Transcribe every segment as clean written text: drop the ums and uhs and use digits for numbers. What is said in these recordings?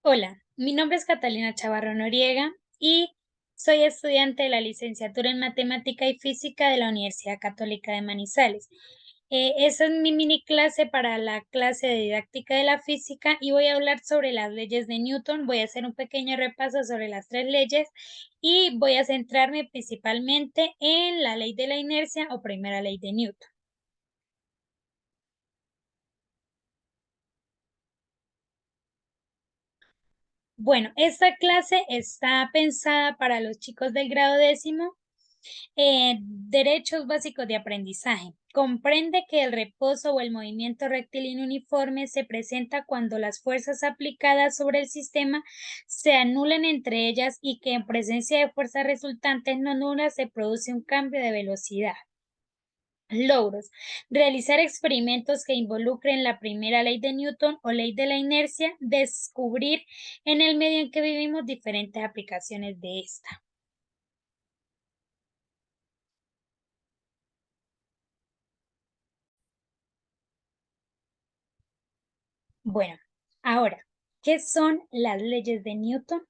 Hola, mi nombre es Catalina Chavarro Noriega y soy estudiante de la licenciatura en Matemática y Física de la Universidad Católica de Manizales. Esa es mi mini clase para la clase de didáctica de la física y voy a hablar sobre las leyes de Newton. Voy a hacer un pequeño repaso sobre las tres leyes y voy a centrarme principalmente en la ley de la inercia o primera ley de Newton. Bueno, esta clase está pensada para los chicos del grado décimo. Derechos básicos de aprendizaje. Comprende que el reposo o el movimiento rectilíneo uniforme se presenta cuando las fuerzas aplicadas sobre el sistema se anulan entre ellas y que en presencia de fuerzas resultantes no nulas se produce un cambio de velocidad. Logros. Realizar experimentos que involucren la primera ley de Newton o ley de la inercia. Descubrir en el medio en que vivimos diferentes aplicaciones de esta. Bueno, ahora, ¿qué son las leyes de Newton?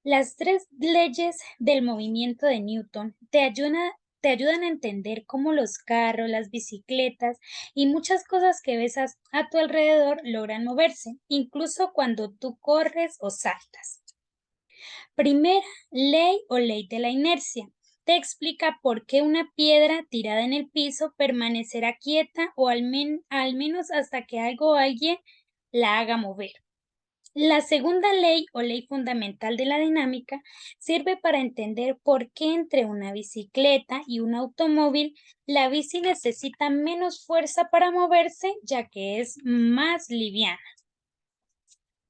Las tres leyes del movimiento de Newton te ayudan a entender cómo los carros, las bicicletas y muchas cosas que ves a tu alrededor logran moverse, incluso cuando tú corres o saltas. Primera ley o ley de la inercia. Te explica por qué una piedra tirada en el piso permanecerá quieta o al menos hasta que algo o alguien la haga mover. La segunda ley o ley fundamental de la dinámica sirve para entender por qué entre una bicicleta y un automóvil la bici necesita menos fuerza para moverse ya que es más liviana.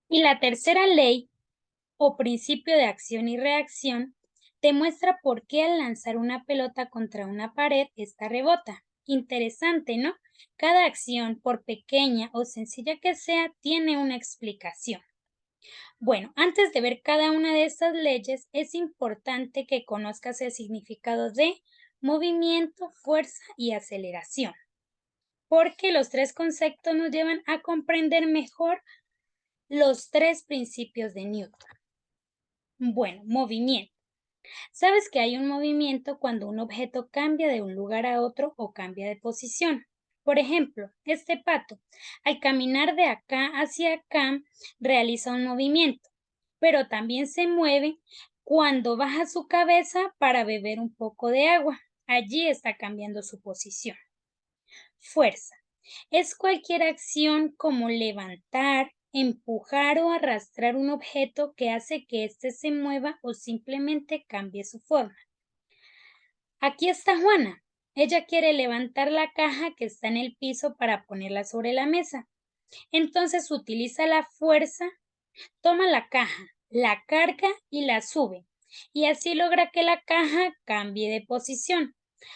Y la tercera ley o principio de acción y reacción te muestra por qué al lanzar una pelota contra una pared, esta rebota. Interesante, ¿no? Cada acción, por pequeña o sencilla que sea, tiene una explicación. Bueno, antes de ver cada una de estas leyes, es importante que conozcas el significado de movimiento, fuerza y aceleración, porque los tres conceptos nos llevan a comprender mejor los tres principios de Newton. Bueno, movimiento. Sabes que hay un movimiento cuando un objeto cambia de un lugar a otro o cambia de posición. Por ejemplo, este pato, al caminar de acá hacia acá, realiza un movimiento, pero también se mueve cuando baja su cabeza para beber un poco de agua. Allí está cambiando su posición. Fuerza. Es cualquier acción como levantar, empujar o arrastrar un objeto que hace que éste se mueva o simplemente cambie su forma. Aquí está Juana. Ella quiere levantar la caja que está en el piso para ponerla sobre la mesa. Entonces utiliza la fuerza, toma la caja, la carga y la sube. Y así logra que la caja cambie de posición.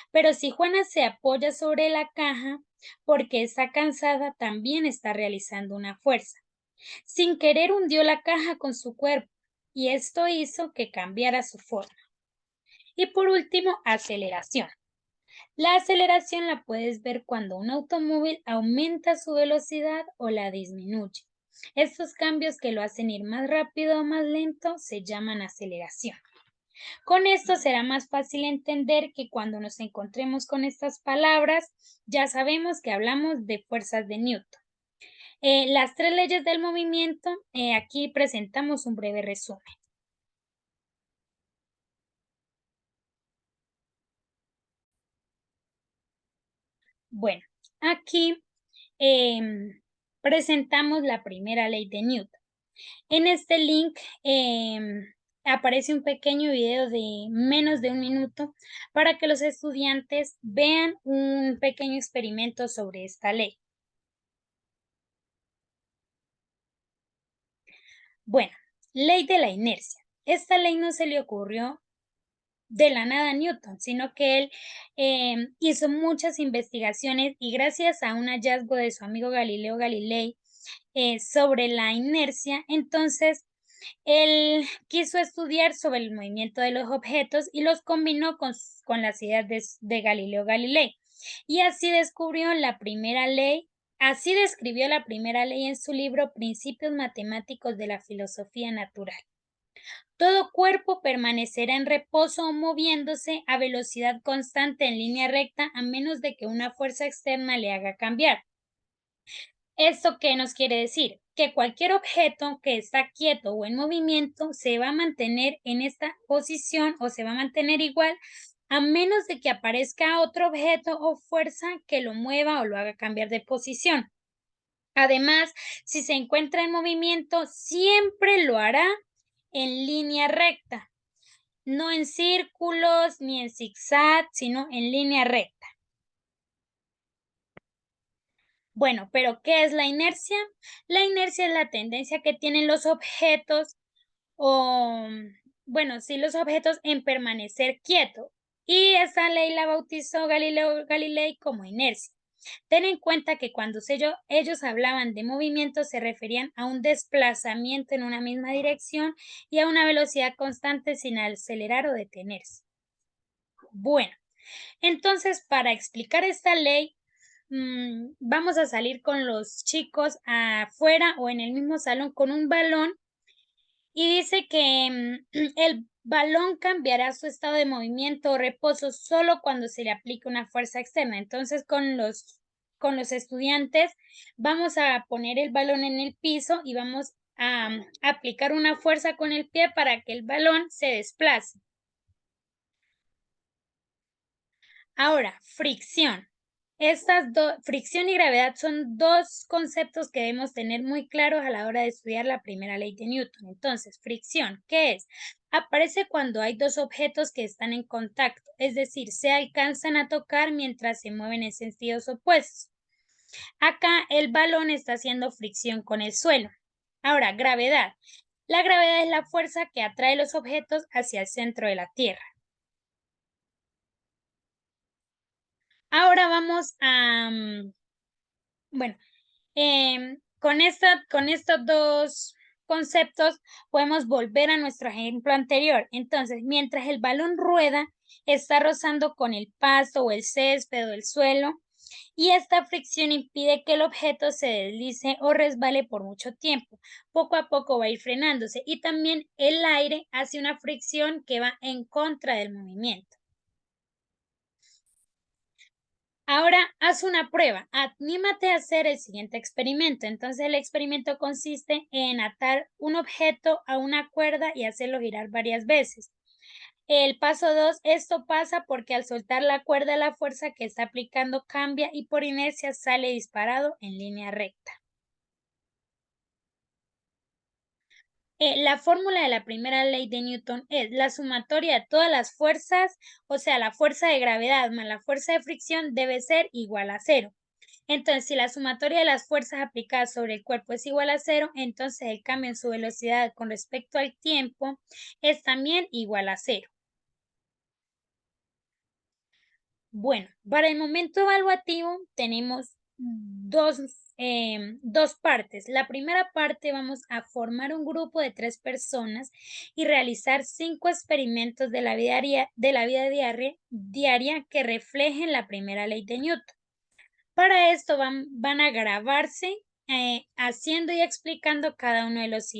Pero si Juana se apoya sobre la caja, porque está cansada, también está realizando una fuerza. Sin querer hundió la caja con su cuerpo y esto hizo que cambiara su forma. Y por último, aceleración. La aceleración la puedes ver cuando un automóvil aumenta su velocidad o la disminuye. Estos cambios que lo hacen ir más rápido o más lento se llaman aceleración. Con esto será más fácil entender que cuando nos encontremos con estas palabras, ya sabemos que hablamos de fuerzas de Newton. Las tres leyes del movimiento, aquí presentamos un breve resumen. Bueno, aquí presentamos la primera ley de Newton. En este link aparece un pequeño video de menos de un minuto para que los estudiantes vean un pequeño experimento sobre esta ley. Bueno, ley de la inercia. Esta ley no se le ocurrió de la nada a Newton, sino que él hizo muchas investigaciones y gracias a un hallazgo de su amigo Galileo Galilei sobre la inercia, entonces él quiso estudiar sobre el movimiento de los objetos y los combinó con las ideas de Galileo Galilei. Y así descubrió la primera ley Así describió la primera ley en su libro Principios Matemáticos de la Filosofía Natural. Todo cuerpo permanecerá en reposo o moviéndose a velocidad constante en línea recta a menos de que una fuerza externa le haga cambiar. ¿Esto qué nos quiere decir? Que cualquier objeto que está quieto o en movimiento se va a mantener en esta posición o se va a mantener igual a menos de que aparezca otro objeto o fuerza que lo mueva o lo haga cambiar de posición. Además, si se encuentra en movimiento, siempre lo hará en línea recta, no en círculos ni en zigzag, sino en línea recta. Bueno, pero ¿qué es la inercia? La inercia es la tendencia que tienen los objetos o, bueno, sí, los objetos en permanecer quietos. Y esa ley la bautizó Galileo Galilei como inercia. Ten en cuenta que cuando ellos hablaban de movimiento se referían a un desplazamiento en una misma dirección y a una velocidad constante sin acelerar o detenerse. Bueno, entonces para explicar esta ley, vamos a salir con los chicos afuera o en el mismo salón con un balón y dice que el balón cambiará su estado de movimiento o reposo solo cuando se le aplique una fuerza externa. Entonces, con los estudiantes vamos a poner el balón en el piso y vamos a aplicar una fuerza con el pie para que el balón se desplace. Ahora, fricción. Fricción y gravedad son dos conceptos que debemos tener muy claros a la hora de estudiar la primera ley de Newton. Entonces, fricción, ¿qué es? Aparece cuando hay dos objetos que están en contacto, es decir, se alcanzan a tocar mientras se mueven en sentidos opuestos. Acá el balón está haciendo fricción con el suelo. Ahora, gravedad. La gravedad es la fuerza que atrae los objetos hacia el centro de la Tierra. Ahora vamos a, bueno, con estos dos conceptos podemos volver a nuestro ejemplo anterior. Entonces, mientras el balón rueda, está rozando con el pasto o el césped o el suelo, y esta fricción impide que el objeto se deslice o resbale por mucho tiempo. Poco a poco va a ir frenándose y también el aire hace una fricción que va en contra del movimiento. Ahora haz una prueba. Anímate a hacer el siguiente experimento. Entonces, el experimento consiste en atar un objeto a una cuerda y hacerlo girar varias veces. El paso 2, esto pasa porque al soltar la cuerda, la fuerza que está aplicando cambia y por inercia sale disparado en línea recta. La fórmula de la primera ley de Newton es la sumatoria de todas las fuerzas, o sea, la fuerza de gravedad más la fuerza de fricción debe ser igual a 0. Entonces, si la sumatoria de las fuerzas aplicadas sobre el cuerpo es igual a 0, entonces el cambio en su velocidad con respecto al tiempo es también igual a 0. Bueno, para el momento evaluativo tenemos dos partes. La primera parte vamos a formar un grupo de 3 personas y realizar 5 experimentos de la vida diaria que reflejen la primera ley de Newton. Para esto van a grabarse haciendo y explicando cada uno de los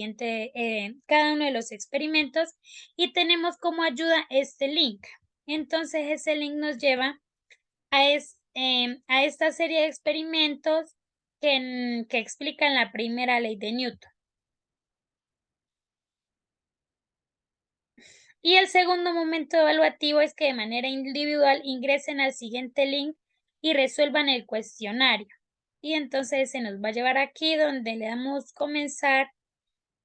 experimentos y tenemos como ayuda este link. Entonces ese link nos lleva a esta serie de experimentos que explican la primera ley de Newton. Y el segundo momento evaluativo es que de manera individual ingresen al siguiente link y resuelvan el cuestionario. Y entonces se nos va a llevar aquí donde le damos comenzar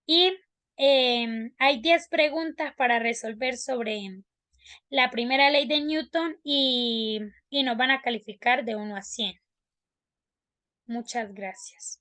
y hay 10 preguntas para resolver sobre la primera ley de Newton y nos van a calificar de 1 a 100. Muchas gracias.